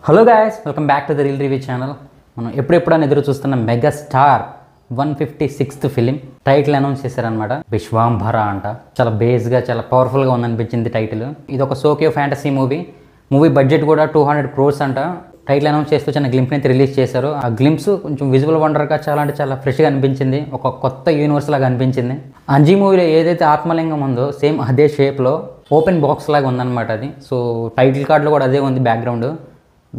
Hello guys, welcome back to the reel review channel. మనం ఎప్పుడెప్పుడని ఎదురు చూస్తున్న megastar 156th film title announce చేశారనమాట. విశ్వాంభర అంట. చాలా బేస్గా చాలా పవర్ఫుల్గా ఉందనిపించింది టైటిల్. ఇది ఒక సోకియో ఫ్యాంటసీ మూవీ బడ్జెట్ కూడా 200 crores అంట. టైటిల్ అనౌన్స్ చేస్తూ చిన్న గ్లింప్ని అయితే రిలీజ్ చేశారు. ఆ గ్లింప్స్ కొంచెం విజువల్ వండర్గా చాలా అంటే చాలా ఫ్రెష్గా అనిపించింది. ఒక కొత్త యూనివర్స్ లాగా అనిపించింది. అంజీ మూవీలో ఏదైతే ఆత్మలింగం ఉందో సేమ్ అదే షేప్లో ఓపెన్ బాక్స్ లాగా ఉందన్నమాట అది. సో టైటిల్ కార్డులో కూడా అదే ఉంది బ్యాక్గ్రౌండ్.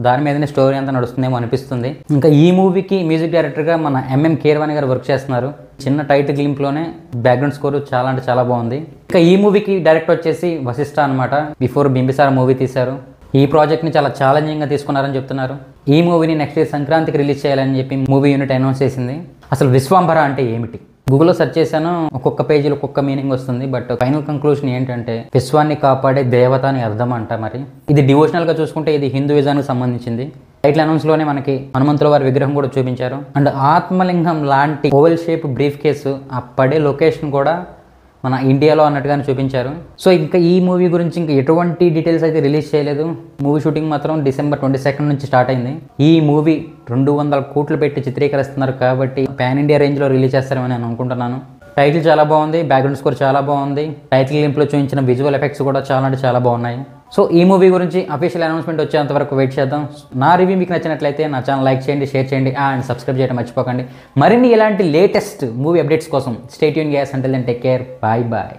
దాని మీదనే స్టోరీ అంతా నడుస్తుందేమో అనిపిస్తుంది. ఇంకా ఈ మూవీకి మ్యూజిక్ డైరెక్టర్గా మన ఎంఎం కీరవాణి గారు వర్క్ చేస్తున్నారు. చిన్న టైటిల్ గ్లింప్లోనే బ్యాక్గ్రౌండ్ స్కోర్ చాలా అంటే చాలా బాగుంది. ఇంకా ఈ మూవీకి డైరెక్టర్ వచ్చేసి వశిష్ఠ అనమాట. బిఫోర్ బింబిసార మూవీ తీశారు. ఈ ప్రాజెక్ట్ని చాలా ఛాలెంజింగ్గా తీసుకున్నారని చెప్తున్నారు. ఈ మూవీని నెక్స్ట్ ఇయర్ సంక్రాంతికి రిలీజ్ చేయాలని చెప్పి మూవీ యూనిట్ అనౌన్స్ చేసింది. అసలు విశ్వాంభర అంటే ఏమిటి? గూగుల్లో సెర్చ్ చేశాను. ఒక్కొక్క పేజీలో ఒక్కొక్క మీనింగ్ వస్తుంది. బట్ ఫైనల్ కంక్లూజన్ ఏంటంటే విశ్వాన్ని కాపాడే దేవత అని అర్థం అంట. మరి ఇది డివోషనల్గా చూసుకుంటే ఇది హిందూయిజానికి సంబంధించింది. టైటిల్ అనౌన్స్లోనే మనకి హనుమంతుల వారి విగ్రహం కూడా చూపించారు. అండ్ ఆత్మలింగం లాంటి ఓవెల్ షేప్ బ్రీఫ్ కేసు ఆ పడే లొకేషన్ కూడా మన ఇండియాలో అన్నట్టుగానే చూపించారు. సో ఇంకా ఈ మూవీ గురించి ఇంకా ఎటువంటి డీటెయిల్స్ అయితే రిలీజ్ చేయలేదు. మూవీ షూటింగ్ మాత్రం December 22 నుంచి స్టార్ట్ అయింది. ఈ మూవీ 200 కోట్లు పెట్టి చిత్రీకరిస్తున్నారు కాబట్టి పాన్ ఇండియా రేంజ్లో రిలీజ్ చేస్తారని నేను అనుకుంటున్నాను. టైటిల్ చాలా బాగుంది, బ్యాక్గ్రౌండ్ స్కోర్ చాలా బాగుంది. టైటిల్ లింప్లో చూపించిన విజువల్ ఎఫెక్ట్స్ కూడా చాలా అంటే చాలా బాగున్నాయి. సో ఈ మూవీ గురించి అఫీషియల్ అనౌన్స్మెంట్ వచ్చేంత వరకు వెయిట్ చేద్దాం. నా రివ్యూ మీకు నచ్చినట్లయితే నా ఛానల్ లైక్ చేయండి, షేర్ చేయండి అండ్ సబ్స్క్రైబ్ చేయడం మర్చిపోకండి. మరిన్ని ఇలాంటి లేటెస్ట్ మూవీ అప్డేట్స్ కోసం stay tune guys. Until then take care. Bye bye.